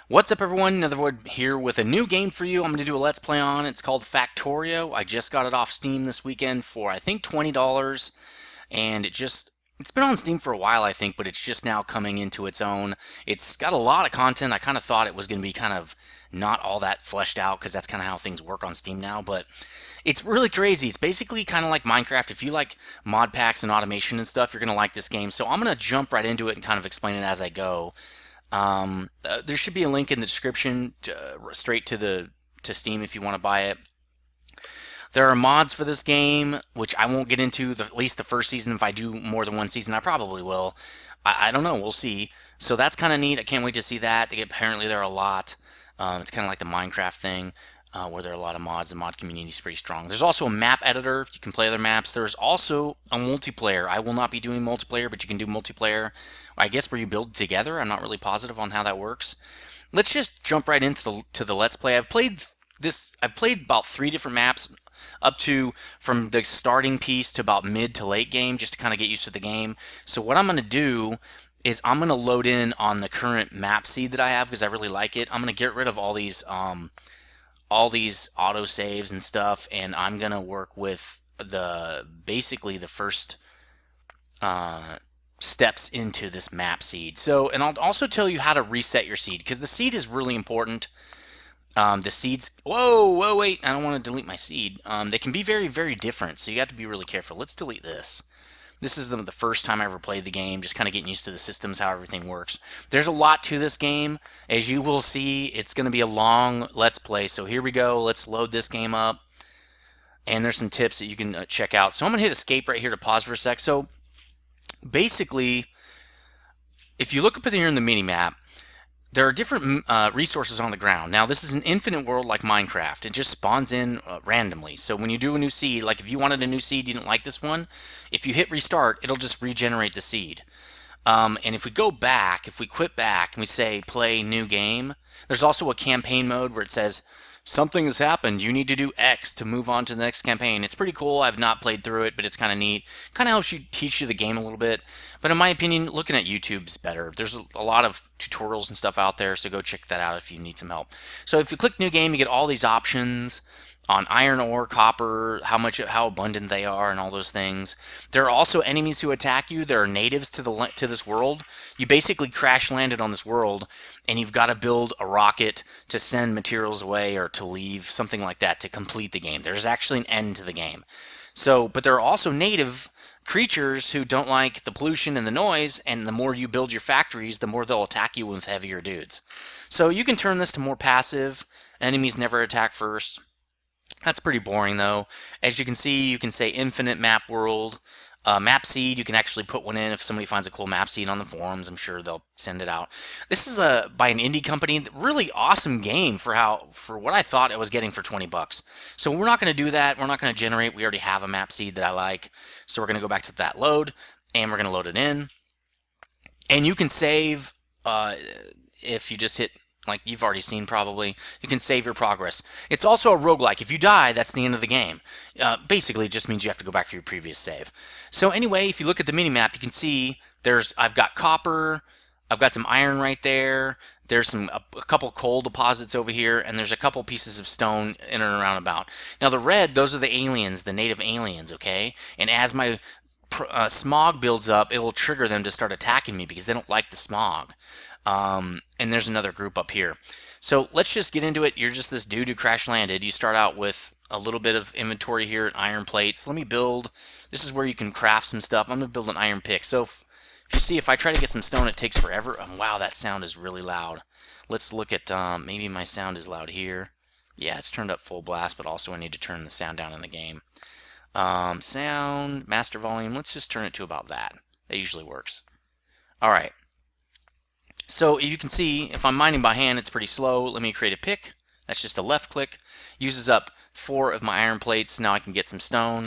What's up everyone, nethervvoid here with a new game for you. I'm going to do a Let's Play on. It's called Factorio. I just got it off Steam this weekend for I think $20, and it's been on Steam for a while I think, but it's just now coming into its own. It's got a lot of content. I kind of thought it was going to be kind of not all that fleshed out because that's kind of how things work on Steam now, but it's really crazy. It's basically kind of like Minecraft. If you like mod packs and automation and stuff, you're going to like this game. So I'm going to jump right into it and kind of explain it as I go. There should be a link in the description straight to Steam if you want to buy it. There are mods for this game, which I won't get into at least the first season. If I do more than one season, I probably will. I don't know. We'll see. So that's kind of neat. I can't wait to see that. Apparently, there are a lot. It's kind of like the Minecraft thing. Where there are a lot of mods. The mod community is pretty strong. There's also a map editor. You can play other maps. There's also a multiplayer. I will not be doing multiplayer, but you can do multiplayer. I guess where you build together. I'm not really positive on how that works. Let's just jump right into the Let's Play. I've played about 3 different maps up to from the starting piece to about mid to late game just to kind of get used to the game. So what I'm going to do is I'm going to load in on the current map seed that I have because I really like it. I'm going to get rid of all these auto saves and stuff, and I'm gonna work with basically the first steps into this map seed. So, and I'll also tell you how to reset your seed because the seed is really important. The seeds. Whoa, wait! I don't want to delete my seed. They can be very, very different, so you have to be really careful. Let's delete this. This is the first time I ever played the game, just kind of getting used to the systems, how everything works. There's a lot to this game. As you will see, it's going to be a long Let's Play. So here we go. Let's load this game up. And there's some tips that you can check out. So I'm going to hit escape right here to pause for a sec. So basically, if you look up here in the mini-map, there are different resources on the ground. Now, this is an infinite world like Minecraft. It just spawns in randomly. So when you do a new seed, like if you wanted a new seed, you didn't like this one, if you hit restart, it'll just regenerate the seed. And if we go back, if we quit back and we say play new game, there's also a campaign mode where it says something has happened. You need to do X to move on to the next campaign. It's pretty cool. I've not played through it, but it's kind of neat. Kind of helps you teach you the game a little bit. But in my opinion, looking at YouTube is better. There's a lot of tutorials and stuff out there, so go check that out if you need some help. So if you click new game, you get all these options on iron ore, copper, how abundant they are, and all those things. There are also enemies who attack you. There are natives to this world. You basically crash landed on this world, and you've got to build a rocket to send materials away or to leave, something like that, to complete the game. There's actually an end to the game. So, but there are also native creatures who don't like the pollution and the noise, and the more you build your factories, the more they'll attack you with heavier dudes. So you can turn this to more passive. Enemies never attack first. That's pretty boring though. As you can see, you can say infinite map world. Map seed, you can actually put one in if somebody finds a cool map seed on the forums. I'm sure they'll send it out. This is by an indie company. Really awesome game for what I thought I was getting for 20 bucks. So we're not going to do that. We're not going to generate. We already have a map seed that I like. So we're going to go back to that load, and we're going to load it in. And you can save if you just hit, like you've already seen probably, you can save your progress. It's also a roguelike. If you die, that's the end of the game. Basically, it just means you have to go back for your previous save. So anyway, if you look at the minimap, you can see I've got copper, I've got some iron right there, there's a couple coal deposits over here, and there's a couple pieces of stone in and around about. Now the red, those are the aliens, the native aliens, okay? And as my smog builds up, it will trigger them to start attacking me because they don't like the smog. And there's another group up here. So let's just get into it. You're just this dude who crash landed. You start out with a little bit of inventory here, iron plates. Let me build. This is where you can craft some stuff. I'm going to build an iron pick. So if you see, if I try to get some stone, it takes forever. Wow, that sound is really loud. Let's look at, maybe my sound is loud here. Yeah, it's turned up full blast, but also I need to turn the sound down in the game. Sound, master volume, let's just turn it to about that. That usually works. Alright. So you can see, if I'm mining by hand, it's pretty slow. Let me create a pick. That's just a left click. Uses up 4 of my iron plates. Now I can get some stone.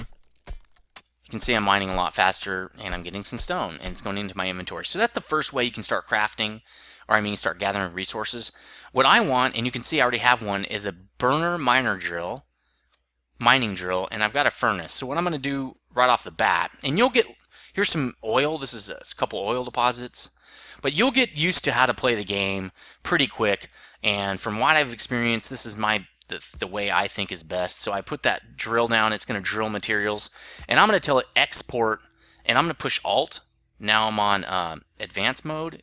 You can see I'm mining a lot faster, and I'm getting some stone, and it's going into my inventory. So that's the first way you can start crafting, or I mean start gathering resources. What I want, and you can see I already have one, is a burner mining drill, and I've got a furnace. So what I'm going to do right off the bat, and you'll get Here's some oil. This is a couple oil deposits. But you'll get used to how to play the game pretty quick. And from what I've experienced, this is the way I think is best. So I put that drill down. It's going to drill materials. And I'm going to tell it export. And I'm going to push Alt. Now I'm on advanced mode.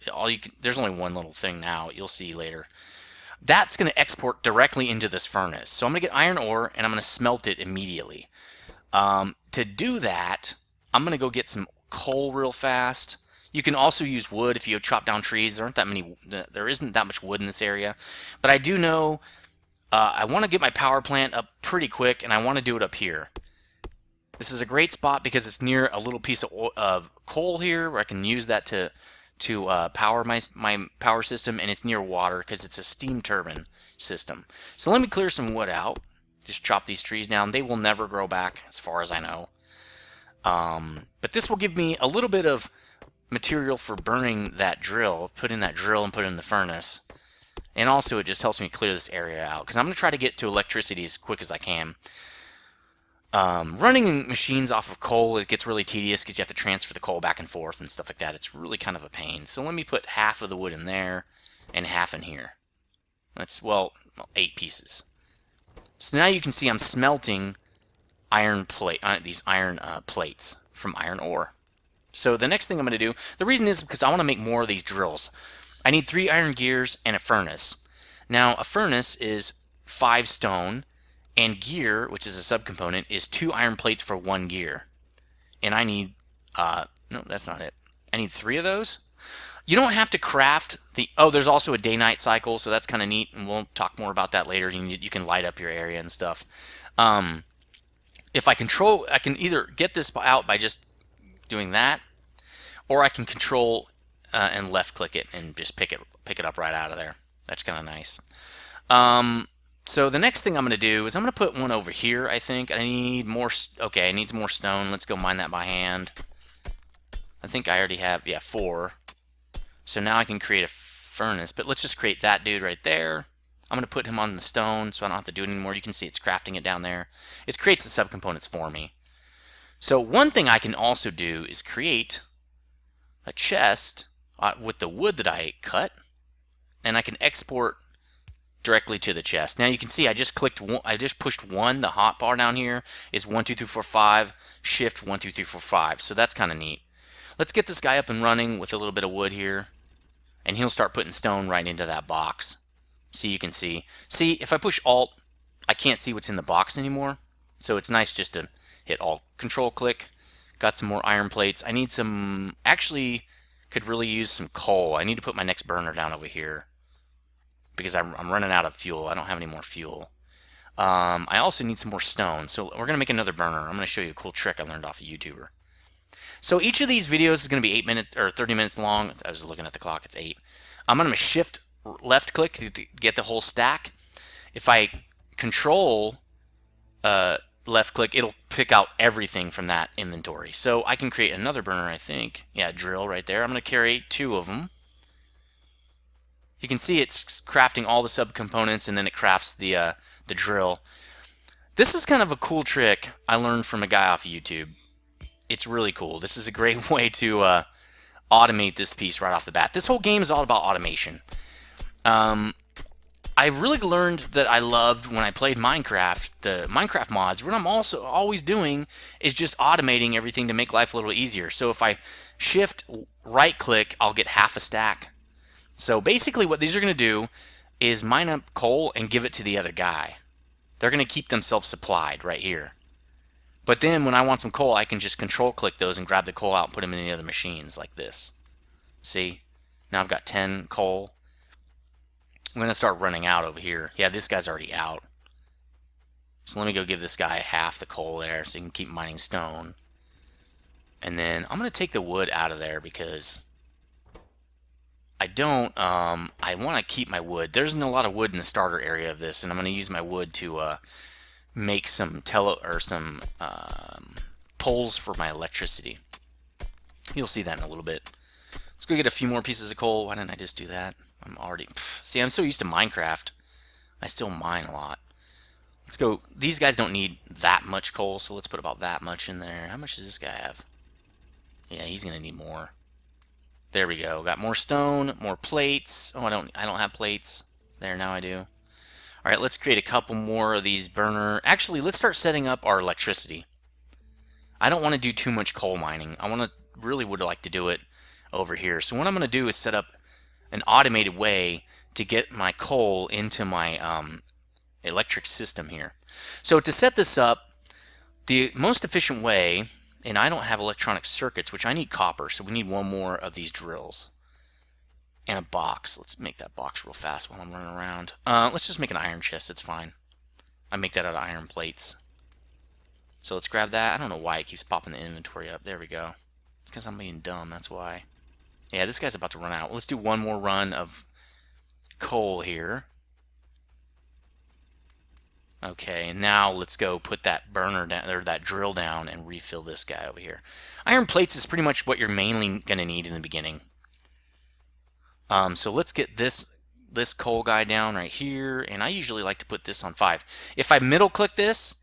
There's only one little thing now. You'll see later. That's going to export directly into this furnace. So I'm going to get iron ore, and I'm going to smelt it immediately. To do that, I'm going to go get some coal real fast. You can also use wood if you chop down trees. There isn't that much wood in this area. But I do know I want to get my power plant up pretty quick, and I want to do it up here. This is a great spot because it's near a little piece of coal here where I can use that to power my power system, and it's near water because it's a steam turbine system. So let me clear some wood out. Just chop these trees down. They will never grow back as far as I know. But this will give me a little bit of material for burning that drill, put in that drill and put it in the furnace. And also it just helps me clear this area out because I'm going to try to get to electricity as quick as I can. Running machines off of coal, it gets really tedious because you have to transfer the coal back and forth and stuff like that. It's really kind of a pain. So let me put half of the wood in there and half in here. That's, well, 8 pieces. So now you can see I'm smelting these iron plates from iron ore. So the next thing I'm going to do, the reason is because I want to make more of these drills. I need 3 iron gears and a furnace. Now a furnace is 5 stone, and gear, which is a subcomponent, is 2 iron plates for 1 gear. And I need, no, that's not it. I need 3 of those. You don't have to craft there's also a day-night cycle, so that's kind of neat, and we'll talk more about that later. You can light up your area and stuff. If I can either get this out by just doing that, or I can control and left-click it and just pick it up right out of there. That's kind of nice. So the next thing I'm going to do is I'm going to put one over here, I think. I need more, okay, I need some more stone. Let's go mine that by hand. I think I already have, 4. So now I can create a furnace, but let's just create that dude right there. I'm going to put him on the stone so I don't have to do it anymore. You can see it's crafting it down there. It creates the subcomponents for me. So one thing I can also do is create a chest with the wood that I cut, and I can export directly to the chest. Now you can see I just pushed 1. The hot bar down here is 1 2 3 4 5. Shift 1 2 3 4 5. So that's kind of neat. Let's get this guy up and running with a little bit of wood here, and he'll start putting stone right into that box. See, you can see. See, if I push Alt, I can't see what's in the box anymore. So it's nice just to hit Alt, Control click. Got some more iron plates. I need some, actually could really use some coal. I need to put my next burner down over here because I'm running out of fuel. I don't have any more fuel. I also need some more stone. So we're going to make another burner. I'm going to show you a cool trick I learned off a YouTuber. So each of these videos is going to be 8 minutes or 30 minutes long. I was looking at the clock. It's 8. I'm going to shift left click to get the whole stack. If I control left click, it'll pick out everything from that inventory. So I can create another burner, I think. Yeah, drill right there. I'm going to carry 2 of them. You can see it's crafting all the subcomponents, and then it crafts the drill. This is kind of a cool trick I learned from a guy off YouTube. It's really cool. This is a great way to automate this piece right off the bat. This whole game is all about automation. I really learned that I loved when I played Minecraft, the Minecraft mods. What I'm also always doing is just automating everything to make life a little easier. So if I shift right click, I'll get half a stack. So basically what these are going to do is mine up coal and give it to the other guy. They're going to keep themselves supplied right here. But then when I want some coal, I can just control click those and grab the coal out and put them in the other machines like this. See? Now I've got 10 coal. I'm going to start running out over here. Yeah, this guy's already out. So let me go give this guy half the coal there so he can keep mining stone. And then I'm going to take the wood out of there because I want to keep my wood. There isn't a lot of wood in the starter area of this, and I'm going to use my wood to make some poles for my electricity. You'll see that in a little bit. Let's go get a few more pieces of coal. Why didn't I just do that? See, I'm so used to Minecraft. I still mine a lot. Let's go. These guys don't need that much coal, so let's put about that much in there. How much does this guy have? Yeah, he's gonna need more. There we go. Got more stone, more plates. Oh, I don't have plates. There, now I do. All right, let's create a couple more of these burner. Actually, let's start setting up our electricity. I don't want to do too much coal mining. I really would like to do it over here. So what I'm going to do is set up an automated way to get my coal into my electric system here. So to set this up, the most efficient way, and I don't have electronic circuits, which I need copper, so we need one more of these drills. And a box. Let's make that box real fast while I'm running around. Let's just make an iron chest. It's fine. I make that out of iron plates. So let's grab that. I don't know why it keeps popping the inventory up. There we go. It's because I'm being dumb. That's why. Yeah, this guy's about to run out. Let's do one more run of coal here. Okay, and now let's go put that burner down, or that drill down, and refill this guy over here. Iron plates is pretty much what you're mainly going to need in the beginning. So let's get this coal guy down right here, and I usually like to put this on 5. If I middle click this,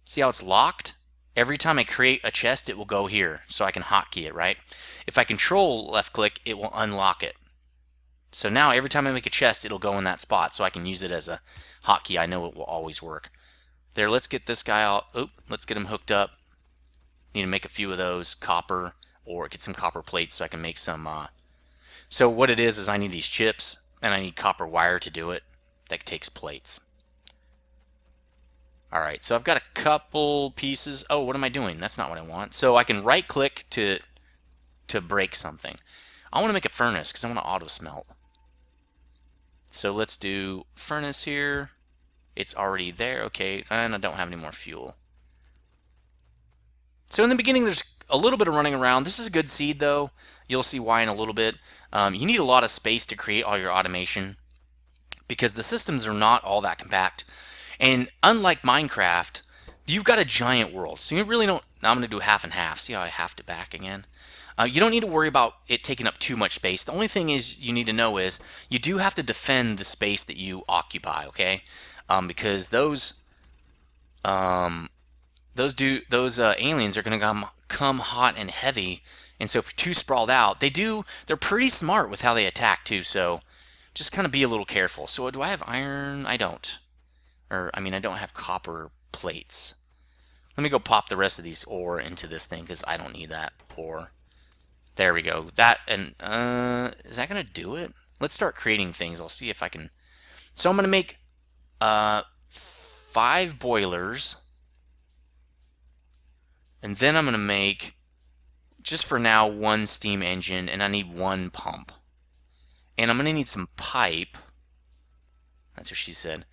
see how it's locked? Every time I create a chest, it will go here, so I can hotkey it, right? If I control left click, it will unlock it. So now every time I make a chest, it'll go in that spot, so I can use it as a hotkey. I know it will always work. There, let's get this guy out. Oh, let's get him hooked up. Need to make a few of those copper, or get some copper plates so I can make some. So what it is I need these chips, and I need copper wire to do it. That takes plates. Alright, so I've got a couple pieces. Oh, what am I doing? That's not what I want. So I can right click to break something. I want to make a furnace because I want to auto smelt. So let's do furnace here. It's already there. Okay, and I don't have any more fuel. So in the beginning, there's a little bit of running around. This is a good seed, though. You'll see why in a little bit. You need a lot of space to create all your automation because the systems are not all that compact. And unlike Minecraft, you've got a giant world. So you really don't... Now I'm going to do half and half. See how I halved it back again? You don't need to worry about it taking up too much space. The only thing is you need to know is you do have to defend the space that you occupy, okay? Because those aliens are going to come hot and heavy, and so if you're too sprawled out, they're pretty smart with how they attack too. So just kind of be a little careful. So do I have iron? I don't. I don't have copper plates. Let me go pop the rest of these ore into this thing because I don't need that ore. There we go. That, and is that gonna do it? Let's start creating things. I'll see if I can. So I'm gonna make 5 boilers, and then I'm gonna make, just for now, 1 steam engine, and I need 1 pump, and I'm gonna need some pipe. That's what she said.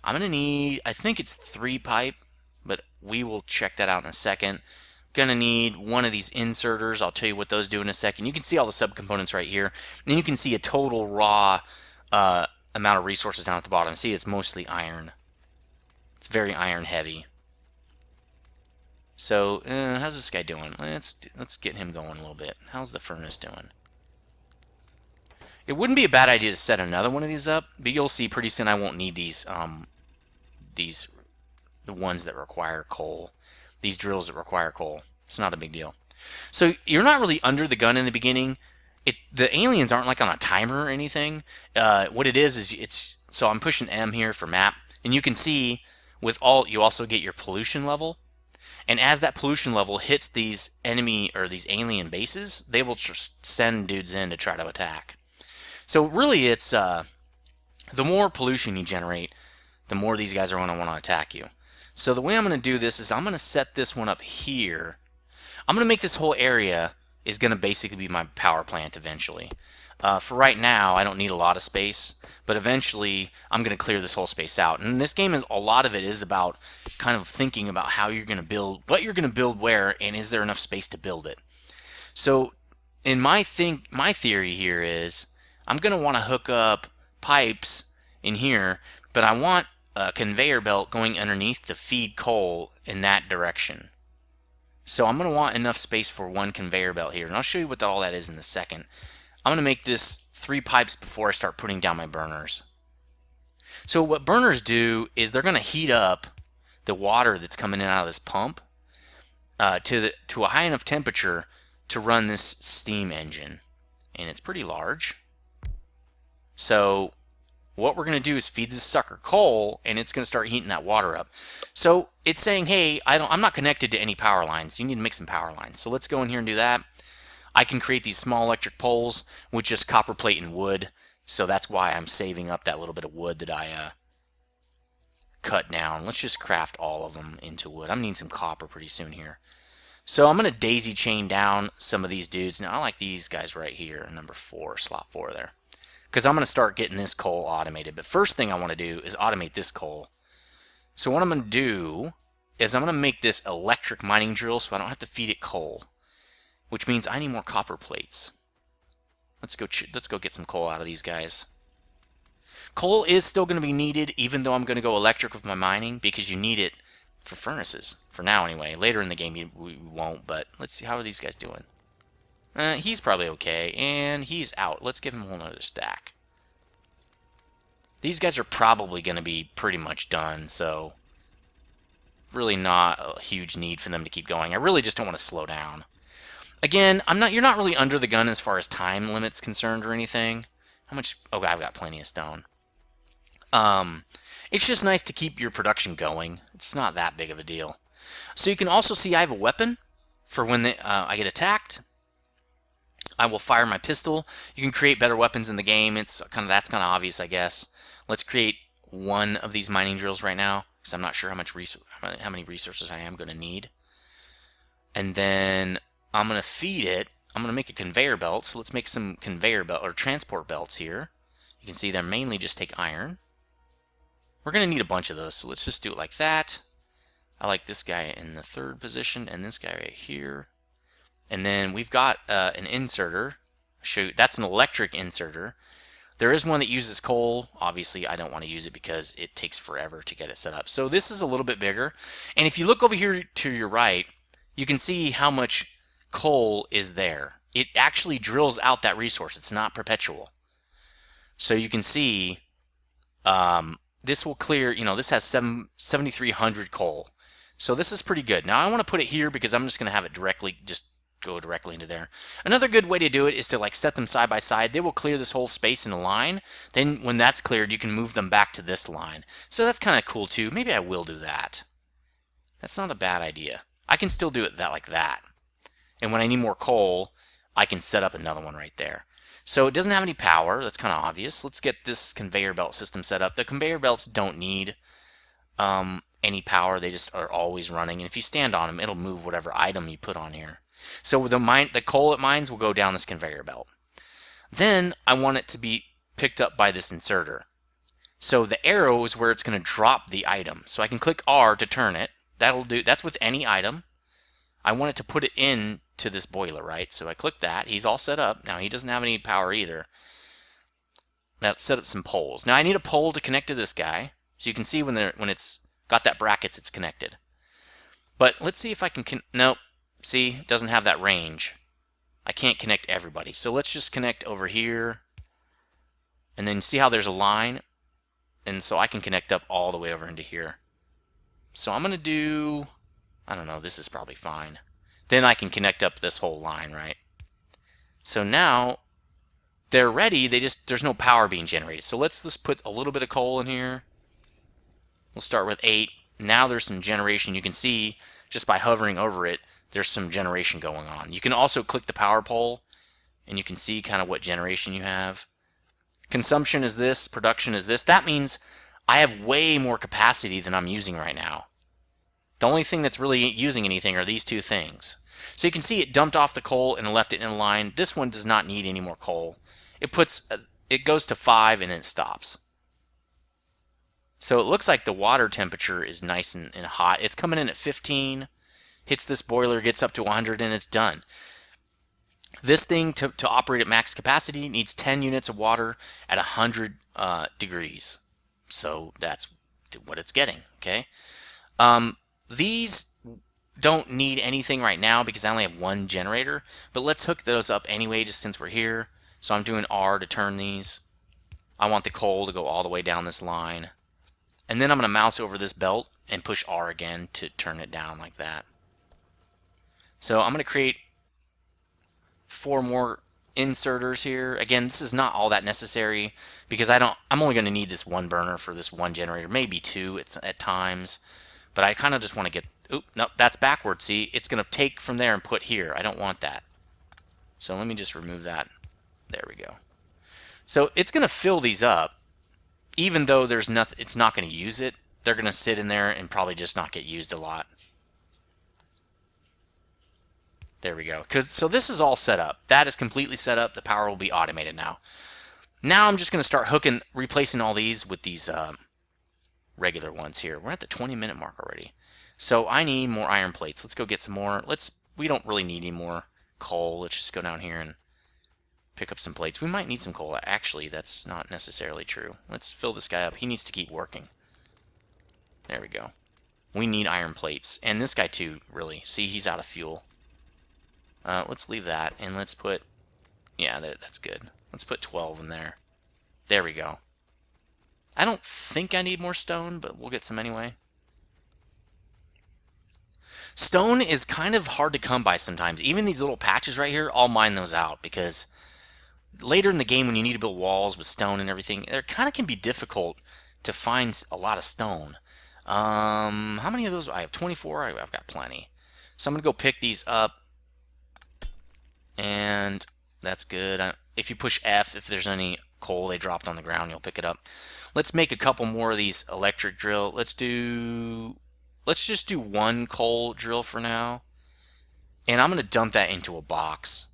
I'm gonna need, I think it's 3 pipe, but we will check that out in a second. Gonna need 1 of these inserters. I'll tell you what those do in a second. You can see all the subcomponents right here. And then you can see a total raw amount of resources down at the bottom. See, it's mostly iron. It's very iron heavy. So, how's this guy doing? Let's get him going a little bit. How's the furnace doing? It wouldn't be a bad idea to set another one of these up, but you'll see pretty soon I won't need these the ones that require coal. These drills that require coal. It's not a big deal. So you're not really under the gun in the beginning. The aliens aren't like on a timer or anything. What it is it's, so I'm pushing M here for map, and you can see with all, you also get your pollution level. And as that pollution level hits these enemy or these alien bases, they will just send dudes in to try to attack. So really it's, the more pollution you generate, the more these guys are going to want to attack you. So the way I'm going to do this is I'm going to set this one up here. I'm going to make this whole area is going to basically be my power plant eventually. For right now, I don't need a lot of space, but eventually I'm going to clear this whole space out. And this game, a lot of it is about kind of thinking about how you're going to build, what you're going to build where, and is there enough space to build it. So in my theory here is I'm going to want to hook up pipes in here, but I want a conveyor belt going underneath to feed coal in that direction. So I'm going to want enough space for 1 conveyor belt here, and I'll show you what all that is in a second. I'm going to make this 3 pipes before I start putting down my burners. So what burners do is they're going to heat up the water that's coming in out of this pump to a high enough temperature to run this steam engine, and it's pretty large. So what we're going to do is feed this sucker coal, and it's going to start heating that water up. So it's saying, hey, I'm not connected to any power lines. You need to make some power lines. So let's go in here and do that. I can create these small electric poles with just copper plate and wood. So that's why I'm saving up that little bit of wood that I cut down. Let's just craft all of them into wood. I'm needing some copper pretty soon here. So I'm going to daisy chain down some of these dudes. Now I like these guys right here, number 4, slot 4 there. Because I'm going to start getting this coal automated. But first thing I want to do is automate this coal. So what I'm going to do is I'm going to make this electric mining drill so I don't have to feed it coal. Which means I need more copper plates. Let's go get some coal out of these guys. Coal is still going to be needed even though I'm going to go electric with my mining because you need it for furnaces. For now anyway. Later in the game we won't, but let's see. How are these guys doing? He's probably okay, and he's out. Let's give him a whole nother stack. These guys are probably going to be pretty much done, so really not a huge need for them to keep going. I really just don't want to slow down. Again, you're not really under the gun as far as time limits concerned or anything. How much? Oh, I've got plenty of stone. It's just nice to keep your production going. It's not that big of a deal. So you can also see I have a weapon for when I get attacked. I will fire my pistol. You can create better weapons in the game. That's kind of obvious, I guess. Let's create one of these mining drills right now because I'm not sure how many resources I am going to need. And then I'm going to feed it. I'm going to make a conveyor belt. So let's make some conveyor belt or transport belts here. You can see they're mainly just take iron. We're going to need a bunch of those, so let's just do it like that. I like this guy in the 3rd position and this guy right here. And then we've got an inserter. That's an electric inserter. There is one that uses coal. Obviously, I don't want to use it because it takes forever to get it set up. So this is a little bit bigger. And if you look over here to your right, you can see how much coal is there. It actually drills out that resource. It's not perpetual. So you can see this will clear, this has 7,300 coal. So this is pretty good. Now I want to put it here because I'm just going to have it go directly into there. Another good way to do it is to set them side by side. They will clear this whole space in a line. Then when that's cleared, you can move them back to this line. So that's kind of cool too. Maybe I will do that. That's not a bad idea. I can still do it like that. And when I need more coal, I can set up another one right there. So it doesn't have any power. That's kind of obvious. Let's get this conveyor belt system set up. The conveyor belts don't need any power. They just are always running. And if you stand on them, it'll move whatever item you put on here. So the coal it mines will go down this conveyor belt. Then I want it to be picked up by this inserter. So the arrow is where it's going to drop the item. So I can click R to turn it. That'll do. That's with any item. I want it to put it in to this boiler, right? So I click that. He's all set up. Now he doesn't have any power either. Let's set up some poles. Now I need a pole to connect to this guy. So you can see when it's got that brackets, it's connected. But let's see if I can. Nope. See, it doesn't have that range. I can't connect everybody. So let's just connect over here. And then see how there's a line. And so I can connect up all the way over into here. So I'm going to do, I don't know, this is probably fine. Then I can connect up this whole line, right? So now they're ready. There's no power being generated. So let's just put a little bit of coal in here. We'll start with 8. Now there's some generation. You can see just by hovering over it, there's some generation going on. You can also click the power pole and you can see kind of what generation you have. Consumption is this, production is this. That means I have way more capacity than I'm using right now. The only thing that's really using anything are these two things. So you can see it dumped off the coal and left it in a line. This one does not need any more coal. It goes to 5 and then it stops. So it looks like the water temperature is nice and hot. It's coming in at 15, hits this boiler, gets up to 100, and it's done. This thing, to operate at max capacity, needs 10 units of water at 100 degrees. So that's what it's getting, okay? These don't need anything right now because I only have one generator, but let's hook those up anyway just since we're here. So I'm doing R to turn these. I want the coal to go all the way down this line. And then I'm going to mouse over this belt and push R again to turn it down like that. So I'm going to create 4 more inserters here. Again, this is not all that necessary because I'm only going to need this one burner for this one generator, maybe two at times. But I kind of just want to get, oop, no, that's backwards. See, it's going to take from there and put here. I don't want that. So let me just remove that. There we go. So it's going to fill these up, even though there's nothing, it's not going to use it. They're going to sit in there and probably just not get used a lot. There we go. So this is all set up. That is completely set up. The power will be automated now. Now I'm just going to start replacing all these with these regular ones here. We're at the 20-minute mark already. So I need more iron plates. Let's go get some more. We don't really need any more coal. Let's just go down here and pick up some plates. We might need some coal. Actually, that's not necessarily true. Let's fill this guy up. He needs to keep working. There we go. We need iron plates. And this guy too, really. See, he's out of fuel. Let's leave that, and let's put, yeah, that's good. Let's put 12 in there. There we go. I don't think I need more stone, but we'll get some anyway. Stone is kind of hard to come by sometimes. Even these little patches right here, I'll mine those out, because later in the game when you need to build walls with stone and everything, it kind of can be difficult to find a lot of stone. How many of those? I have 24. I've got plenty. So I'm going to go pick these up. And that's good. If you push F, if there's any coal they dropped on the ground, you'll pick it up. Let's make a couple more of these electric drill. Let's just do one coal drill for now. And I'm going to dump that into a box.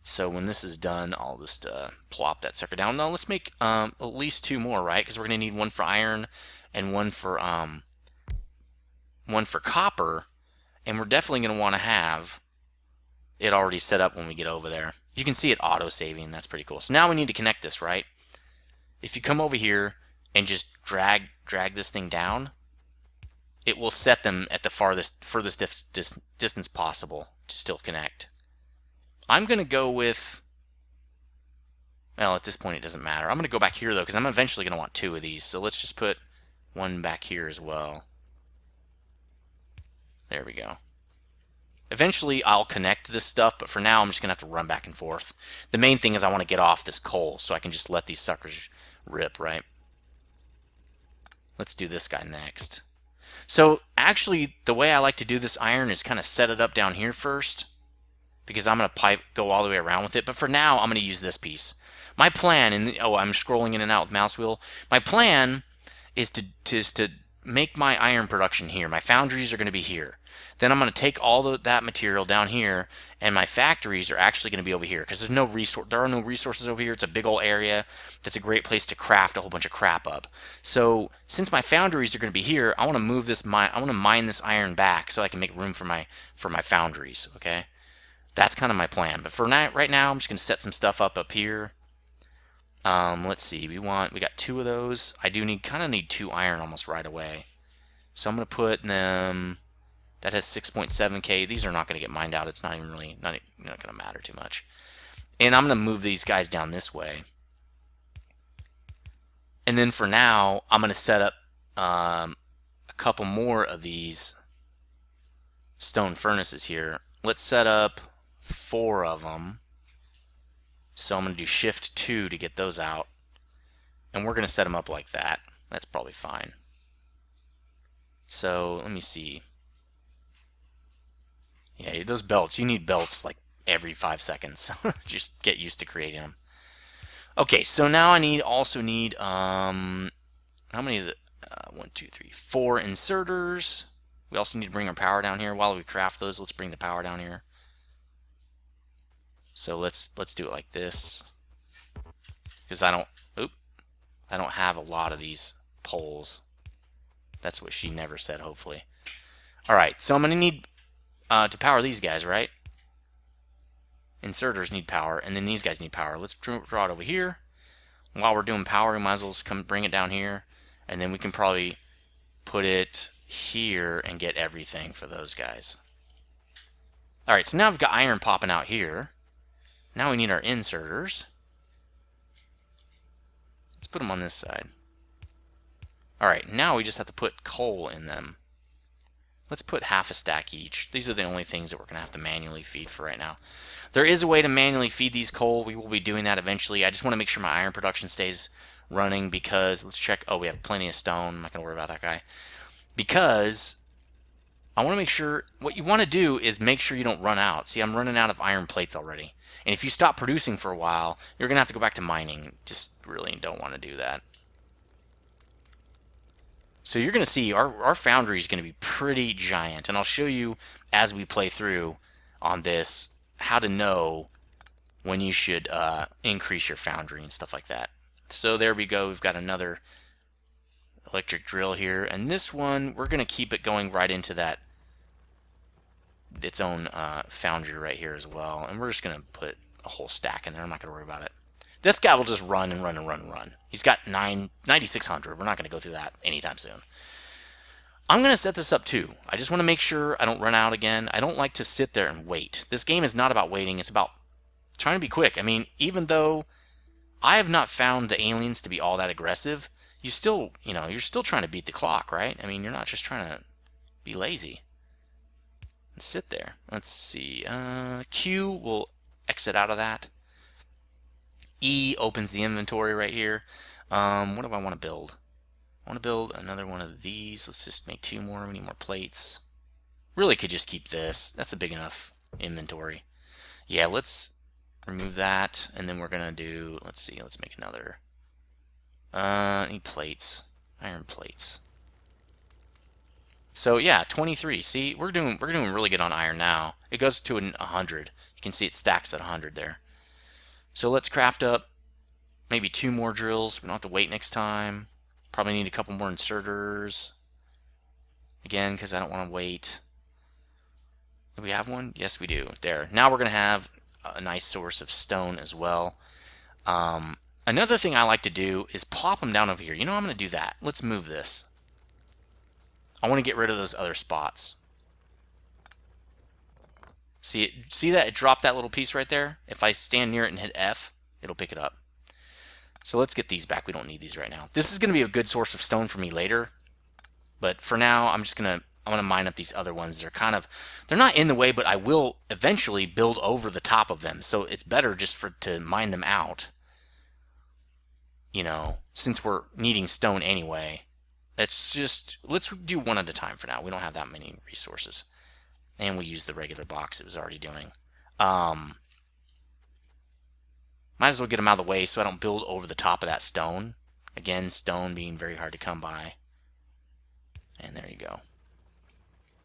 So when this is done, I'll just plop that sucker down. Now let's make at least 2 more, right? Because we're going to need one for iron and one for copper. And we're definitely going to want to have it already set up when we get over there. You can see it auto-saving. That's pretty cool. So now we need to connect this, right? If you come over here and just drag this thing down, it will set them at the furthest distance possible to still connect. I'm going to go with, well, at this point it doesn't matter. I'm going to go back here, though, because I'm eventually going to want 2 of these. So let's just put one back here as well. There we go. Eventually, I'll connect this stuff, but for now, I'm just going to have to run back and forth. The main thing is I want to get off this coal, so I can just let these suckers rip, right? Let's do this guy next. So, actually, the way I like to do this iron is kind of set it up down here first, because I'm going to go all the way around with it. But for now, I'm going to use this piece. My plan, I'm scrolling in and out with mouse wheel. My plan is to make my iron production here. My foundries are going to be here. Then I'm going to take all that material down here, and my factories are actually going to be over here because there are no resources over here. It's a big old area. That's a great place to craft a whole bunch of crap up. So since my foundries are going to be here, I want to move this. I want to mine this iron back so I can make room for my foundries. Okay, that's kind of my plan. But for now, right now, I'm just going to set some stuff up here. Let's see. We got 2 of those. I do kind of need 2 iron almost right away. So I'm going to put them. That has 6.7k. These are not going to get mined out. It's not even really not going to matter too much. And I'm going to move these guys down this way. And then for now, I'm going to set up a couple more of these stone furnaces here. Let's set up 4 of them. So I'm going to do Shift 2 to get those out. And we're going to set them up like that. That's probably fine. So let me see. Yeah, those belts, you need belts like every 5 seconds. Just get used to creating them. Okay, so now I also need how many of the 1, 2, 3, 4 inserters. We also need to bring our power down here. While we craft those, let's bring the power down here. So let's do it like this. Because I don't have a lot of these poles. That's what she never said, hopefully. Alright, so I'm going to need to power these guys, right? Inserters need power, and then these guys need power. Let's draw it over here. While we're doing power, we might as well just come bring it down here, and then we can probably put it here and get everything for those guys. Alright, so now I've got iron popping out here. Now we need our inserters. Let's put them on this side. Alright, now we just have to put coal in them. Let's put half a stack each. These are the only things that we're going to have to manually feed for right now. There is a way to manually feed these coal. We will be doing that eventually. I just want to make sure my iron production stays running because, let's check. Oh, we have plenty of stone. I'm not going to worry about that guy. Because I want to make sure, what you want to do is make sure you don't run out. See, I'm running out of iron plates already. And if you stop producing for a while, you're going to have to go back to mining. Just really don't want to do that. So you're going to see our foundry is going to be pretty giant. And I'll show you as we play through on this how to know when you should increase your foundry and stuff like that. So there we go. We've got another electric drill here. And this one, we're going to keep it going right into that its own foundry right here as well. And we're just going to put a whole stack in there. I'm not going to worry about it. This guy will just run and run and run and run. He's got 9,600. We're not going to go through that anytime soon. I'm going to set this up too. I just want to make sure I don't run out again. I don't like to sit there and wait. This game is not about waiting. It's about trying to be quick. I mean, even though I have not found the aliens to be all that aggressive, you still, you're still trying to beat the clock, right? I mean, you're not just trying to be lazy. Let's sit there. Let's see. Q will exit out of that. E opens the inventory right here. What do I want to build? I want to build another one of these. Let's just make 2 more. We need more plates. Really could just keep this. That's a big enough inventory. Yeah, let's remove that. And then we're going to do, let's see, let's make another. Need plates. Iron plates. So yeah, 23. See, we're doing really good on iron now. It goes to 100. You can see it stacks at 100 there. So let's craft up maybe 2 more drills. We don't have to wait next time. Probably need a couple more inserters. Again, because I don't want to wait. Do we have one? Yes, we do. There. Now we're going to have a nice source of stone as well. Another thing I like to do is plop them down over here. I'm going to do that. Let's move this. I want to get rid of those other spots. See that? It dropped that little piece right there? If I stand near it and hit F, it'll pick it up. So let's get these back. We don't need these right now. This is going to be a good source of stone for me later. But for now, I'm going to mine up these other ones. They're not in the way, but I will eventually build over the top of them. So it's better just to mine them out. Since we're needing stone anyway. Let's do one at a time for now. We don't have that many resources. And we use the regular box it was already doing. Might as well get them out of the way so I don't build over the top of that stone. Again, stone being very hard to come by. And there you go.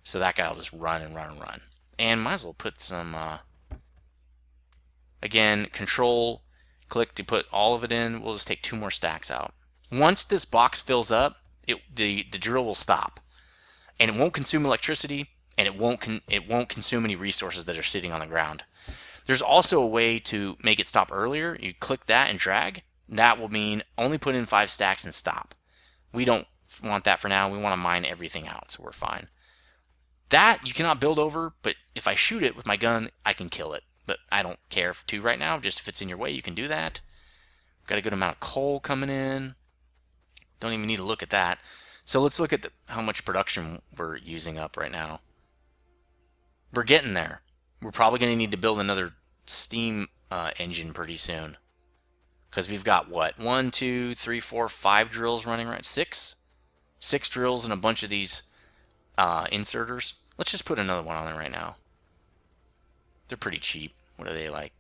So that guy will just run and run and run. And might as well put some, again, control, click to put all of it in. We'll just take 2 more stacks out. Once this box fills up, the drill will stop. And it won't consume electricity, and it won't consume any resources that are sitting on the ground. There's also a way to make it stop earlier. You click that and drag. That will mean only put in 5 stacks and stop. We don't want that for now. We want to mine everything out, so we're fine. That you cannot build over, but if I shoot it with my gun, I can kill it. But I don't care to right now. Just if it's in your way, you can do that. Got a good amount of coal coming in. Don't even need to look at that. So let's look at how much production we're using up right now. We're getting there. We're probably going to need to build another steam engine pretty soon. Because we've got what? 1, 2, 3, 4, 5 drills running, right? 6? 6 drills and a bunch of these inserters. Let's just put another one on there right now. They're pretty cheap. What are they like?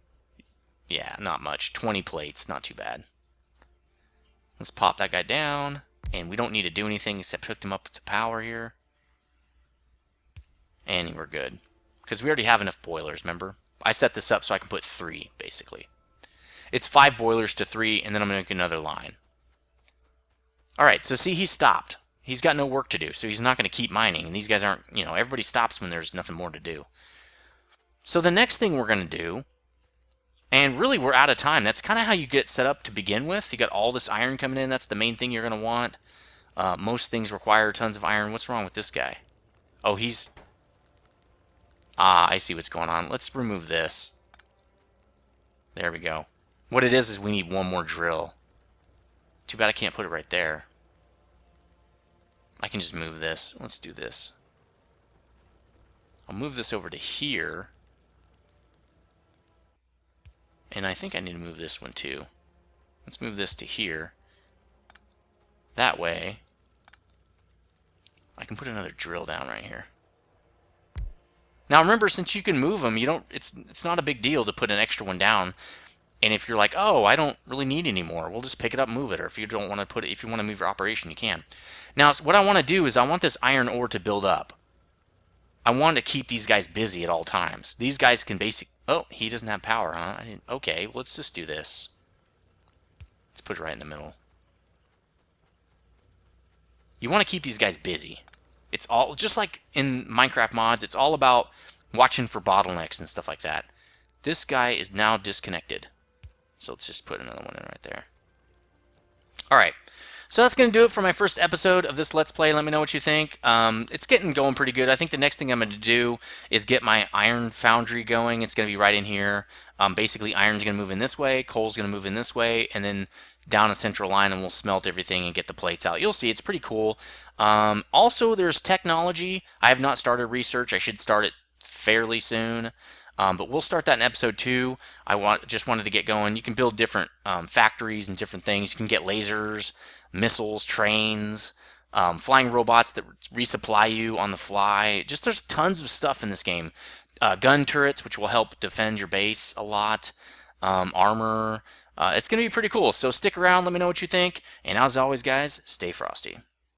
Yeah, not much. 20 plates. Not too bad. Let's pop that guy down. And we don't need to do anything except hook them up to power here. And we're good. Because we already have enough boilers, remember? I set this up so I can put 3, basically. It's 5 boilers to 3, and then I'm going to make another line. Alright, so see, he stopped. He's got no work to do, so he's not going to keep mining. And these guys aren't, everybody stops when there's nothing more to do. So the next thing we're going to do, and really we're out of time. That's kind of how you get set up to begin with. You got all this iron coming in. That's the main thing you're going to want. Most things require tons of iron. What's wrong with this guy? Oh, he's... I see what's going on. Let's remove this. There we go. What it is we need 1 more drill. Too bad I can't put it right there. I can just move this. Let's do this. I'll move this over to here. And I think I need to move this one too. Let's move this to here. That way, I can put another drill down right here. Now remember, since you can move them, you don't. It's not a big deal to put an extra one down. And if you're like, oh, I don't really need any more, we'll just pick it up and move it. Or if you don't want to put it, if you want to move your operation, you can. Now, what I want to do is I want this iron ore to build up. I want to keep these guys busy at all times. These guys can oh, he doesn't have power, huh? Okay, let's just do this. Let's put it right in the middle. You want to keep these guys busy. It's all, just like in Minecraft mods, it's all about watching for bottlenecks and stuff like that. This guy is now disconnected. So let's just put another one in right there. Alright, so that's going to do it for my first episode of this Let's Play. Let me know what you think. It's getting going pretty good. I think the next thing I'm going to do is get my iron foundry going. It's going to be right in here. Basically, iron's going to move in this way, coal's going to move in this way, and then down a central line, and we'll smelt everything and get the plates out. You'll see, it's pretty cool. Also, there's technology. I have not started research. I should start it fairly soon. But we'll start that in episode 2. Just wanted to get going. You can build different factories and different things. You can get lasers, missiles, trains, flying robots that resupply you on the fly. Just there's tons of stuff in this game. Gun turrets, which will help defend your base a lot. Armor. It's going to be pretty cool. So stick around. Let me know what you think. And as always, guys, stay frosty.